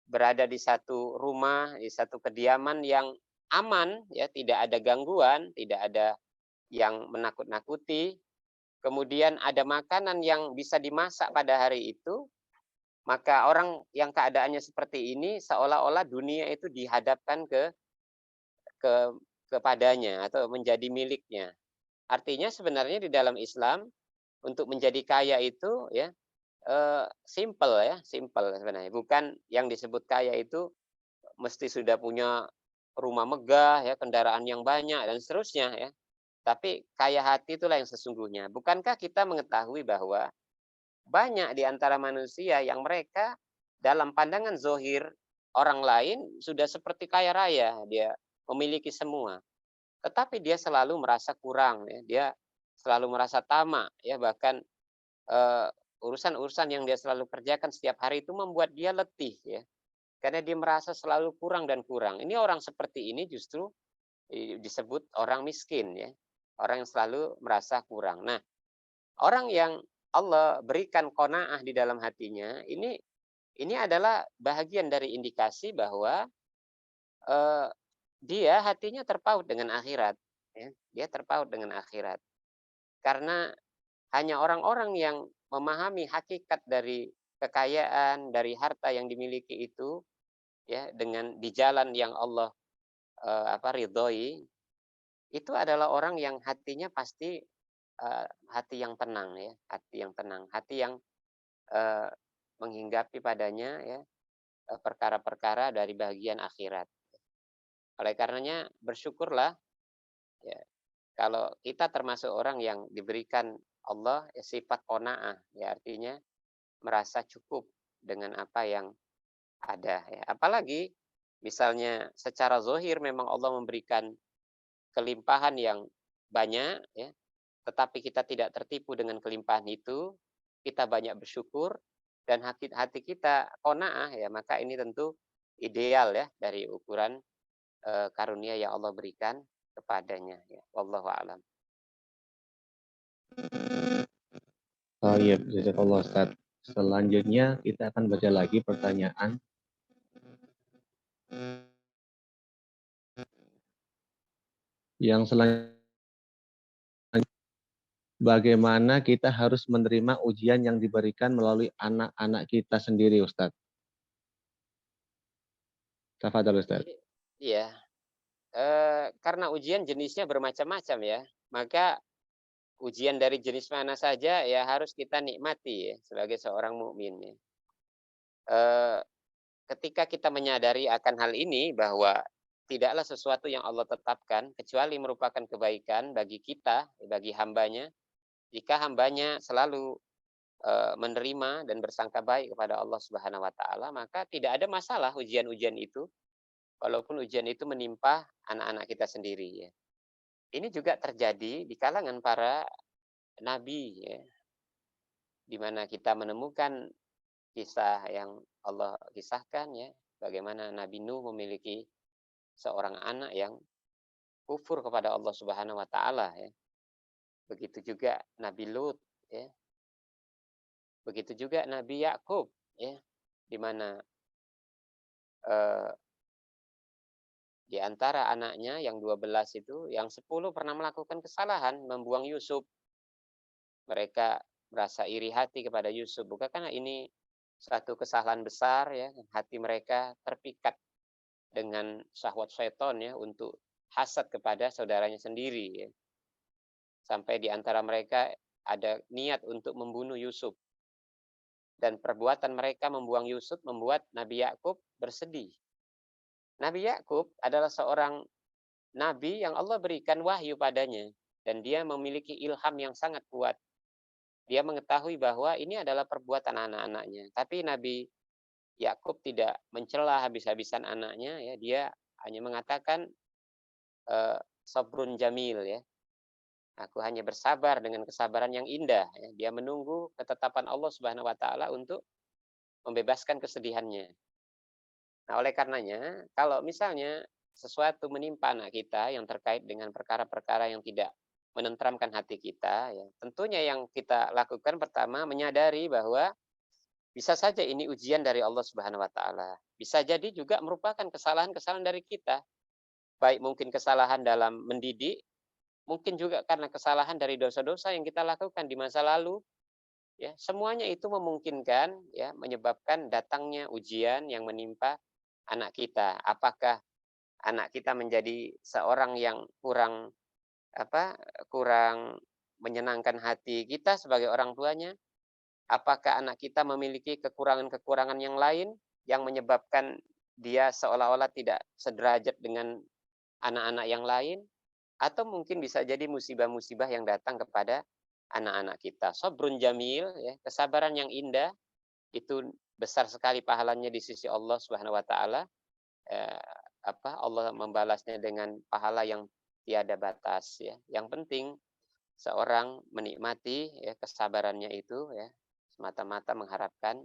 berada di satu rumah, di satu kediaman yang aman, ya, tidak ada gangguan, tidak ada yang menakut-nakuti, kemudian ada makanan yang bisa dimasak pada hari itu, maka orang yang keadaannya seperti ini seolah-olah dunia itu dihadapkan ke kepadanya atau menjadi miliknya. Artinya sebenarnya di dalam Islam untuk menjadi kaya itu, ya, simple, ya, simple sebenarnya. Bukan yang disebut kaya itu mesti sudah punya rumah megah, ya, kendaraan yang banyak dan seterusnya, ya. Tapi kaya hati itulah yang sesungguhnya. Bukankah kita mengetahui bahwa banyak di antara manusia yang mereka dalam pandangan zohir orang lain sudah seperti kaya raya, dia memiliki semua. Tetapi dia selalu merasa kurang, ya. Dia selalu merasa tamak, ya, bahkan urusan-urusan yang dia selalu kerjakan setiap hari itu membuat dia letih, ya. Karena dia merasa selalu kurang dan kurang. Ini orang seperti ini justru disebut orang miskin, ya. Orang yang selalu merasa kurang. Nah, orang yang Allah berikan qanaah di dalam hatinya, ini adalah bahagian dari indikasi bahwa eh, dia hatinya terpaut dengan akhirat, ya. Dia terpaut dengan akhirat. Karena hanya orang-orang yang memahami hakikat dari kekayaan, dari harta yang dimiliki itu, ya, dengan di jalan yang Allah ridhoi, itu adalah orang yang hatinya pasti hati yang tenang, ya, hati yang tenang, hati yang eh, menghinggapi padanya, ya, perkara-perkara dari bagian akhirat. Oleh karenanya bersyukurlah, ya, kalau kita termasuk orang yang diberikan Allah, ya, sifat qanaah, ya, artinya merasa cukup dengan apa yang ada, ya. Apalagi misalnya secara zohir memang Allah memberikan kelimpahan yang banyak, ya, tetapi kita tidak tertipu dengan kelimpahan itu, kita banyak bersyukur dan hati kita qanaah, ya, maka ini tentu ideal, ya, dari ukuran karunia yang Allah berikan kepadanya, ya. Wallahu a'lam. Oh iya, jazakallah Ustaz. Selanjutnya kita akan baca lagi pertanyaan yang selanjutnya. Bagaimana kita harus menerima ujian yang diberikan melalui anak-anak kita sendiri, Ustaz? Tafadhol, Ustaz. Iya, karena ujian jenisnya bermacam-macam, ya, maka ujian dari jenis mana saja ya harus kita nikmati, ya, sebagai seorang mukmin, ya. Eh, Ketika kita menyadari akan hal ini bahwa tidaklah sesuatu yang Allah tetapkan kecuali merupakan kebaikan bagi kita, bagi hambanya, jika hambanya selalu menerima dan bersangka baik kepada Allah Subhanahu wa taala, maka tidak ada masalah ujian-ujian itu, walaupun ujian itu menimpa anak-anak kita sendiri, ya. Ini juga terjadi di kalangan para nabi, ya, di mana kita menemukan kisah yang Allah kisahkan, ya, bagaimana Nabi Nuh memiliki seorang anak yang kufur kepada Allah Subhanahu wa taala, ya. Begitu juga Nabi Lut, ya. Begitu juga Nabi Yakub, ya, di mana eh, di antara anaknya yang 12 itu, yang 10 pernah melakukan kesalahan, membuang Yusuf. Mereka merasa iri hati kepada Yusuf. Bukankah ini satu kesalahan besar, ya? Hati mereka terpikat dengan syahwat syaitan, ya, untuk hasad kepada saudaranya sendiri, ya. Sampai di antara mereka ada niat untuk membunuh Yusuf. Dan perbuatan mereka membuang Yusuf membuat Nabi Yakub bersedih. Nabi Yakub adalah seorang nabi yang Allah berikan wahyu padanya, dan dia memiliki ilham yang sangat kuat. Dia mengetahui bahwa ini adalah perbuatan anak-anaknya. Tapi Nabi Yakub tidak mencela habis-habisan anaknya, ya. Dia hanya mengatakan sabrun jamil, ya. Aku hanya bersabar dengan kesabaran yang indah, ya. Dia menunggu ketetapan Allah Subhanahu wa taala untuk membebaskan kesedihannya. Nah, oleh karenanya, kalau misalnya sesuatu menimpa anak kita yang terkait dengan perkara-perkara yang tidak menenteramkan hati kita, ya, tentunya yang kita lakukan pertama menyadari bahwa bisa saja ini ujian dari Allah Subhanahu wa taala. Bisa jadi juga merupakan kesalahan-kesalahan dari kita. Baik mungkin kesalahan dalam mendidik, mungkin juga karena kesalahan dari dosa-dosa yang kita lakukan di masa lalu, ya. Semuanya itu memungkinkan, ya, menyebabkan datangnya ujian yang menimpa anak kita. Apakah anak kita menjadi seorang yang kurang kurang menyenangkan hati kita sebagai orang tuanya? Apakah anak kita memiliki kekurangan-kekurangan yang lain yang menyebabkan dia seolah-olah tidak sederajat dengan anak-anak yang lain? Atau mungkin bisa jadi musibah-musibah yang datang kepada anak-anak kita. Sabrun jamil, ya, kesabaran yang indah itu besar sekali pahalanya di sisi Allah Subhanahu wa taala. Allah membalasnya dengan pahala yang tiada batas, ya. Yang penting seorang menikmati, ya, kesabarannya itu, ya, semata-mata mengharapkan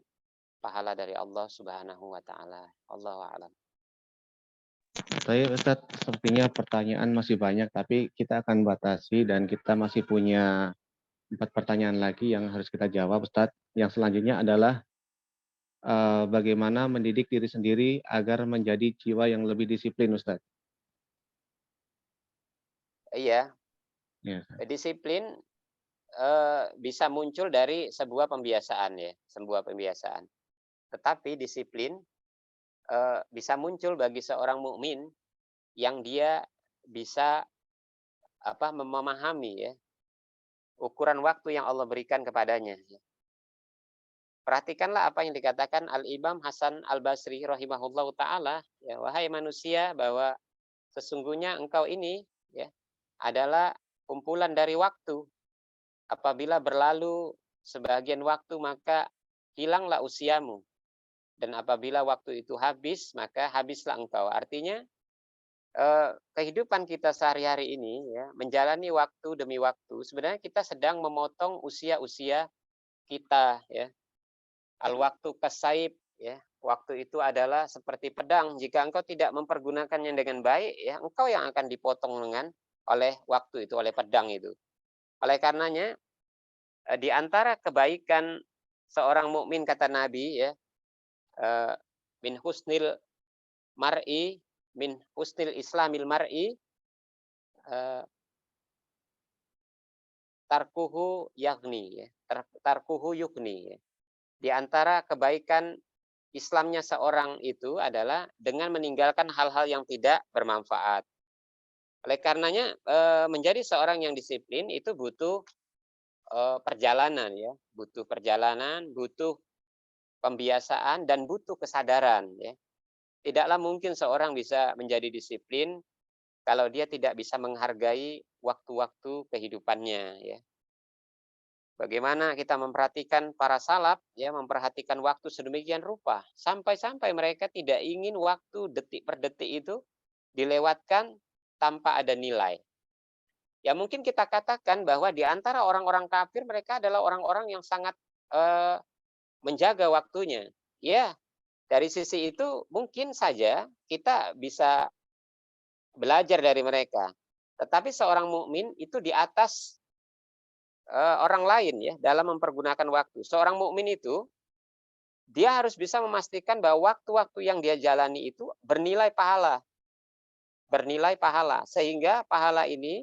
pahala dari Allah Subhanahu wa taala. Allahu a'lam. Saya Ustaz, sepertinya pertanyaan masih banyak, tapi kita akan batasi dan kita masih punya 4 pertanyaan lagi yang harus kita jawab, Ustaz. Yang selanjutnya adalah bagaimana mendidik diri sendiri agar menjadi jiwa yang lebih disiplin, Ustaz? Iya, Ya. disiplin bisa muncul dari sebuah pembiasaan, ya, sebuah pembiasaan. Tetapi disiplin bisa muncul bagi seorang mukmin yang dia bisa memahami, ya, ukuran waktu yang Allah berikan kepadanya. Perhatikanlah apa yang dikatakan Al-Imam Hasan Al-Basri rahimahullahu taala, ya, wahai manusia, bahwa sesungguhnya engkau ini, ya, adalah kumpulan dari waktu. Apabila berlalu sebagian waktu, maka hilanglah usiamu. Dan apabila waktu itu habis, maka habislah engkau. Artinya kehidupan kita sehari-hari ini, ya, menjalani waktu demi waktu, sebenarnya kita sedang memotong usia-usia kita, ya. Al-waktu kasaib, ya. Waktu itu adalah seperti pedang. Jika engkau tidak mempergunakannya dengan baik, ya, engkau yang akan dipotong oleh waktu itu, oleh pedang itu. Oleh karenanya, di antara kebaikan seorang mukmin, kata Nabi, ya, min husnil mar'i, min husnil islamil mar'i, tarkuhu yagni, ya, tarkuhu yugni, ya. Di antara kebaikan Islamnya seorang itu adalah dengan meninggalkan hal-hal yang tidak bermanfaat. Oleh karenanya, menjadi seorang yang disiplin itu butuh perjalanan, ya, butuh perjalanan, butuh pembiasaan, dan butuh kesadaran, ya. Tidaklah mungkin seorang bisa menjadi disiplin kalau dia tidak bisa menghargai waktu-waktu kehidupannya, ya. Bagaimana kita memperhatikan para salaf, ya, memperhatikan waktu sedemikian rupa, sampai-sampai mereka tidak ingin waktu detik per detik itu dilewatkan tanpa ada nilai. Ya, mungkin kita katakan bahwa di antara orang-orang kafir, mereka adalah orang-orang yang sangat menjaga waktunya. Ya, dari sisi itu mungkin saja kita bisa belajar dari mereka. Tetapi seorang mukmin itu di atas orang lain, ya, dalam mempergunakan waktu. Seorang mukmin itu dia harus bisa memastikan bahwa waktu-waktu yang dia jalani itu bernilai pahala. Bernilai pahala, sehingga pahala ini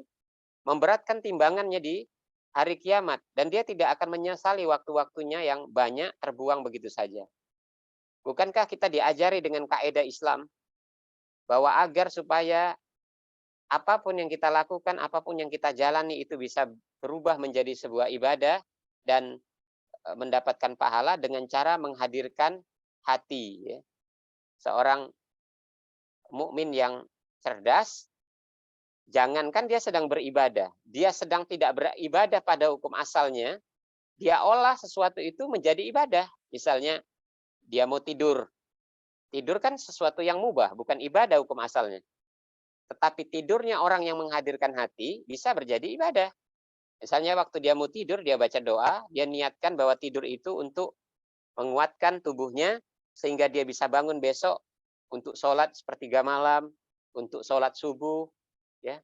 memberatkan timbangannya di hari kiamat, dan dia tidak akan menyesali waktu-waktunya yang banyak terbuang begitu saja. Bukankah kita diajari dengan kaidah Islam bahwa agar supaya apapun yang kita lakukan, apapun yang kita jalani itu bisa berubah menjadi sebuah ibadah dan mendapatkan pahala dengan cara menghadirkan hati, ya. Seorang mukmin yang cerdas, jangankan dia sedang beribadah, dia sedang tidak beribadah pada hukum asalnya, dia olah sesuatu itu menjadi ibadah. Misalnya dia mau tidur. Tidur kan sesuatu yang mubah, bukan ibadah hukum asalnya. Tetapi tidurnya orang yang menghadirkan hati bisa menjadi ibadah. Misalnya waktu dia mau tidur, dia baca doa, dia niatkan bahwa tidur itu untuk menguatkan tubuhnya, sehingga dia bisa bangun besok untuk sholat sepertiga malam, untuk sholat subuh, ya.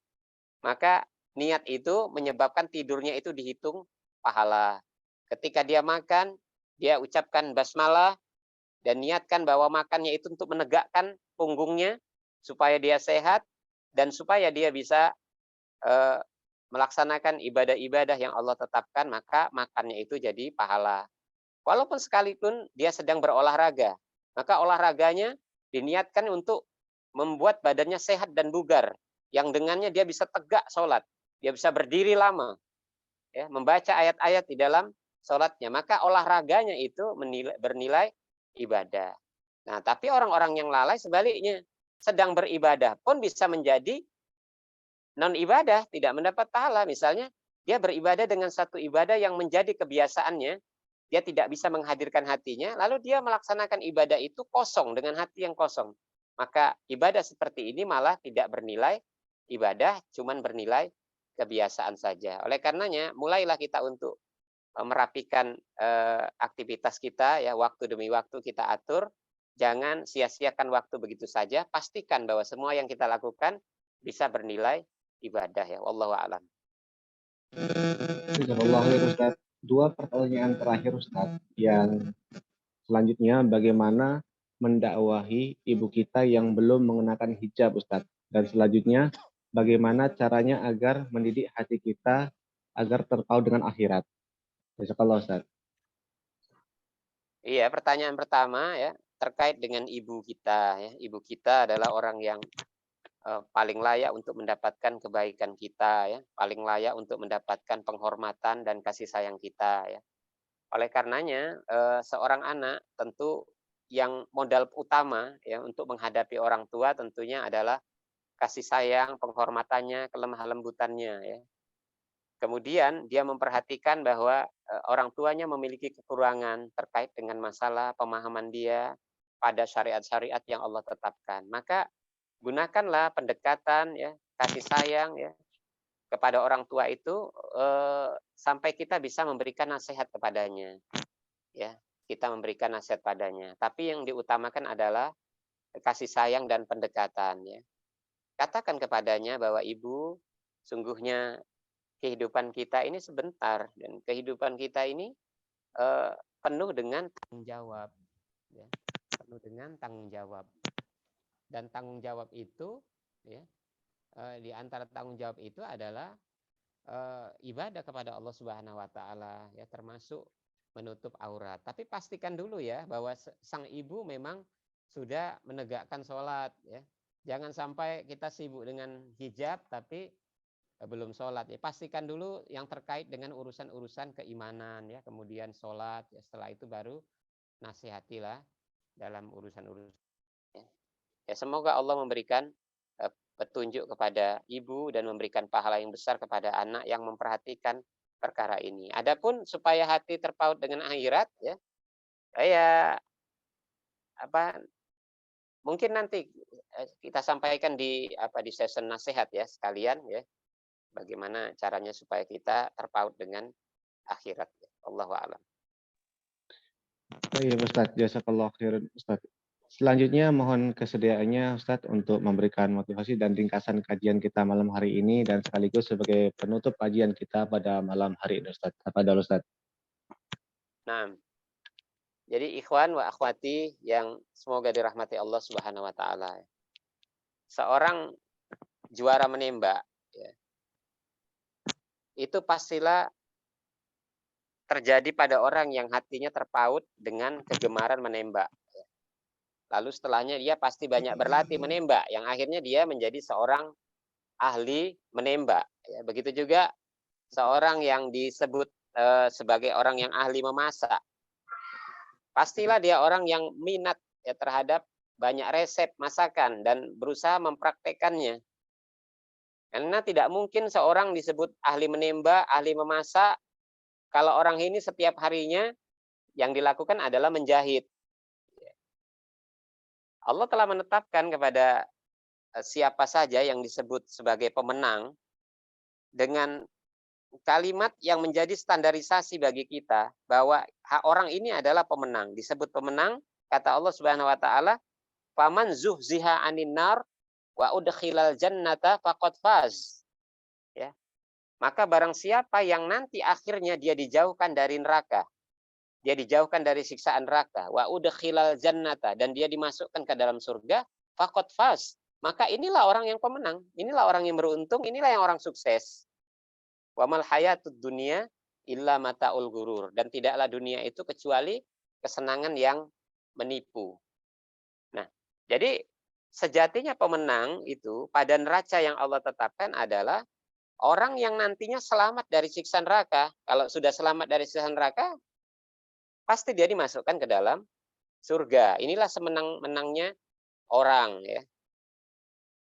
Maka niat itu menyebabkan tidurnya itu dihitung pahala. Ketika dia makan, dia ucapkan basmalah dan niatkan bahwa makannya itu untuk menegakkan punggungnya supaya dia sehat dan supaya dia bisa melaksanakan ibadah-ibadah yang Allah tetapkan, maka makannya itu jadi pahala. Walaupun sekalipun dia sedang berolahraga, maka olahraganya diniatkan untuk membuat badannya sehat dan bugar, yang dengannya dia bisa tegak sholat, dia bisa berdiri lama, ya, membaca ayat-ayat di dalam sholatnya, maka olahraganya itu bernilai ibadah. Nah, tapi orang-orang yang lalai sebaliknya, sedang beribadah pun bisa menjadi non ibadah, tidak mendapat pahala. Misalnya dia beribadah dengan satu ibadah yang menjadi kebiasaannya, dia tidak bisa menghadirkan hatinya, lalu dia melaksanakan ibadah itu kosong, dengan hati yang kosong. Maka ibadah seperti ini malah tidak bernilai ibadah, cuman bernilai kebiasaan saja. Oleh karenanya, mulailah kita untuk merapikan aktivitas kita, ya, waktu demi waktu kita atur. Jangan sia-siakan waktu begitu saja. Pastikan bahwa semua yang kita lakukan bisa bernilai ibadah, ya. Wallahu a'lam. Jazakallah khair Ustaz. Dua pertanyaan terakhir Ustaz. Yang selanjutnya, bagaimana mendakwahi ibu kita yang belum mengenakan hijab Ustaz? Dan selanjutnya, bagaimana caranya agar mendidik hati kita agar terpaut dengan akhirat? Jazakallah Ustaz. Iya, pertanyaan pertama, ya, terkait dengan ibu kita, ya. Ibu kita adalah orang yang paling layak untuk mendapatkan kebaikan kita, ya, paling layak untuk mendapatkan penghormatan dan kasih sayang kita, ya. Oleh karenanya, seorang anak tentu yang modal utama, ya, untuk menghadapi orang tua tentunya adalah kasih sayang, penghormatannya, kelemah lembutannya, ya. Kemudian dia memperhatikan bahwa orang tuanya memiliki kekurangan terkait dengan masalah pemahaman dia pada syariat-syariat yang Allah tetapkan. Maka gunakanlah pendekatan, ya, kasih sayang, ya, kepada orang tua itu sampai kita bisa memberikan nasihat kepadanya, ya. Kita memberikan nasihat padanya. Tapi yang diutamakan adalah kasih sayang dan pendekatan, ya. Katakan kepadanya bahwa ibu, sungguhnya kehidupan kita ini sebentar dan kehidupan kita ini penuh dengan tanggung jawab, ya. Penuh dengan tanggung jawab. Dan tanggung jawab itu, ya, di antara tanggung jawab itu adalah ibadah kepada Allah Subhanahu wa taala, ya, termasuk menutup aurat. Tapi pastikan dulu, ya, bahwa sang ibu memang sudah menegakkan sholat, ya. Jangan sampai kita sibuk dengan hijab tapi belum sholat, ya. Pastikan dulu yang terkait dengan urusan-urusan keimanan, ya, kemudian sholat, ya, setelah itu baru nasihatilah dalam urusan-urusan, ya. Ya, semoga Allah memberikan petunjuk kepada ibu dan memberikan pahala yang besar kepada anak yang memperhatikan perkara ini. Adapun supaya hati terpaut dengan akhirat, ya, saya apa mungkin nanti kita sampaikan di session nasihat, ya, sekalian, ya, bagaimana caranya supaya kita terpaut dengan akhirat. Allahu a'lam. Iya Ustaz, jazakallah khairan Ustaz. Selanjutnya mohon kesediaannya Ustaz untuk memberikan motivasi dan ringkasan kajian kita malam hari ini dan sekaligus sebagai penutup kajian kita pada malam hari ini Ustaz. Tafadhol Ustaz. Nah, jadi ikhwan wa akhwati yang semoga dirahmati Allah Subhanahu wa taala. Seorang juara menembak, ya, itu pastilah terjadi pada orang yang hatinya terpaut dengan kegemaran menembak. Lalu setelahnya dia pasti banyak berlatih menembak, yang akhirnya dia menjadi seorang ahli menembak. Ya, begitu juga seorang yang disebut sebagai orang yang ahli memasak. Pastilah dia orang yang minat, ya, terhadap banyak resep masakan dan berusaha mempraktekannya. Karena tidak mungkin seorang disebut ahli menembak, ahli memasak, kalau orang ini setiap harinya yang dilakukan adalah menjahit. Allah telah menetapkan kepada siapa saja yang disebut sebagai pemenang dengan kalimat yang menjadi standarisasi bagi kita bahwa orang ini adalah pemenang. Disebut pemenang, kata Allah Subhanahu wa taala, "Faman zuhziha 'anil nar wa udkhilal jannata faqad faz." Ya. Maka barang siapa yang nanti akhirnya dia dijauhkan dari neraka, dia dijauhkan dari siksaan neraka, wa udkhilal jannata, dan dia dimasukkan ke dalam surga, faqad faz. Maka inilah orang yang pemenang, inilah orang yang beruntung, inilah yang orang sukses. Wa mal hayatud dunya illa mataul gurur, dan tidaklah dunia itu kecuali kesenangan yang menipu. Nah, jadi sejatinya pemenang itu pada neraca yang Allah tetapkan adalah orang yang nantinya selamat dari siksa neraka. Kalau sudah selamat dari siksa neraka, pasti dia dimasukkan ke dalam surga. Inilah semenang-menangnya orang, ya.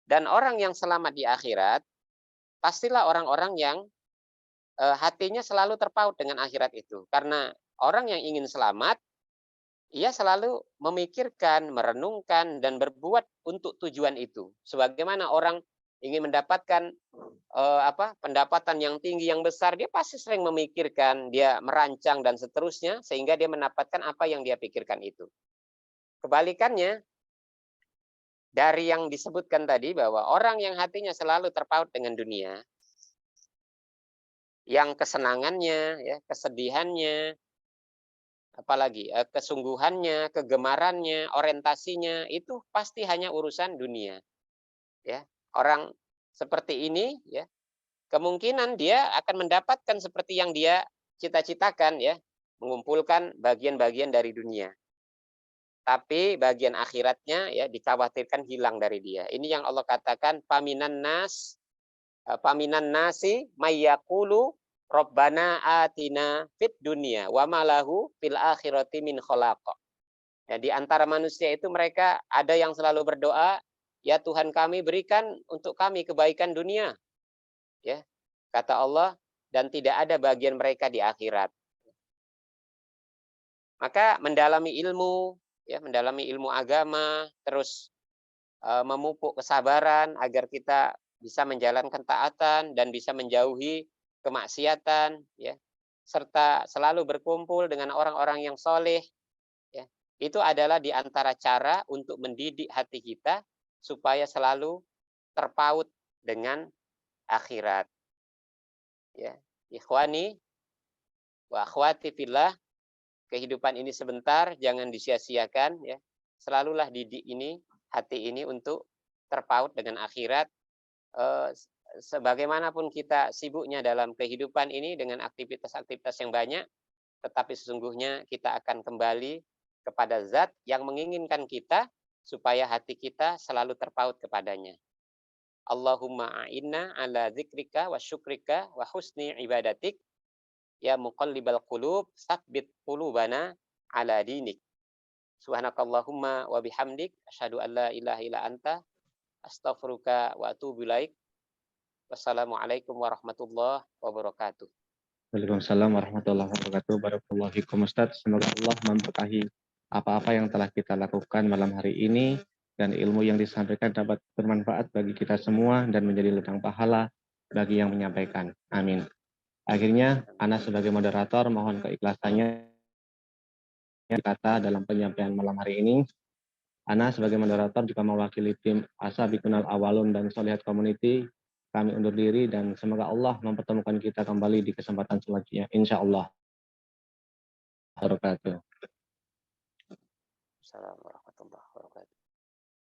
Dan orang yang selamat di akhirat, pastilah orang-orang yang hatinya selalu terpaut dengan akhirat itu. Karena orang yang ingin selamat, ia selalu memikirkan, merenungkan, dan berbuat untuk tujuan itu. Sebagaimana orang ingin mendapatkan pendapatan yang tinggi, yang besar, dia pasti sering memikirkan, dia merancang dan seterusnya, sehingga dia mendapatkan apa yang dia pikirkan itu. Kebalikannya, dari yang disebutkan tadi, bahwa orang yang hatinya selalu terpaut dengan dunia, yang kesenangannya, ya, kesedihannya, apalagi kesungguhannya, kegemarannya, orientasinya itu pasti hanya urusan dunia. Ya, orang seperti ini, ya, kemungkinan dia akan mendapatkan seperti yang dia cita-citakan, ya, mengumpulkan bagian-bagian dari dunia. Tapi bagian akhiratnya, ya, dikhawatirkan hilang dari dia. Ini yang Allah katakan, paminan nasi mayyaqulu Rabbana atina fid dunya wa malahu fil akhirati min khalaq. Ya, di antara manusia itu mereka ada yang selalu berdoa, ya Tuhan kami, berikan untuk kami kebaikan dunia. Ya, kata Allah, dan tidak ada bagian mereka di akhirat. Maka mendalami ilmu, ya, mendalami ilmu agama, terus memupuk kesabaran agar kita bisa menjalankan taatan dan bisa menjauhi kemaksiatan, ya, serta selalu berkumpul dengan orang-orang yang soleh, ya, itu adalah di antara cara untuk mendidik hati kita supaya selalu terpaut dengan akhirat. Ya, ikhwani wa akhwati fillah, kehidupan ini sebentar, jangan disia-siakan, ya. Selalulah didik ini, hati ini untuk terpaut dengan akhirat. Sebagaimanapun kita sibuknya dalam kehidupan ini dengan aktivitas-aktivitas yang banyak, tetapi sesungguhnya kita akan kembali kepada zat yang menginginkan kita supaya hati kita selalu terpaut kepadanya. Allahumma a'inna ala zikrika wa syukrika wa husni ibadatik, ya muqallibal qulub tsabbit qulubana ala dinik. Subhanakallahumma wa bihamdik asyhadu an la ilaha illa anta astaghfiruka wa atubu ilaik. Wassalamualaikum warahmatullahi wabarakatuh. Waalaikumsalam warahmatullahi wabarakatuh. Barakallahu fikum Ustaz. Semoga Allah memberkahi apa-apa yang telah kita lakukan malam hari ini, dan ilmu yang disampaikan dapat bermanfaat bagi kita semua dan menjadi ladang pahala bagi yang menyampaikan. Amin. Akhirnya, Ana sebagai moderator mohon keikhlasannya kata dalam penyampaian malam hari ini. Ana sebagai moderator juga mewakili tim Asabiqunal Awalun dan Solihat Community. Kami undur diri dan semoga Allah mempertemukan kita kembali di kesempatan selanjutnya. Insya Allah. Wabarakatuh. Assalamualaikum.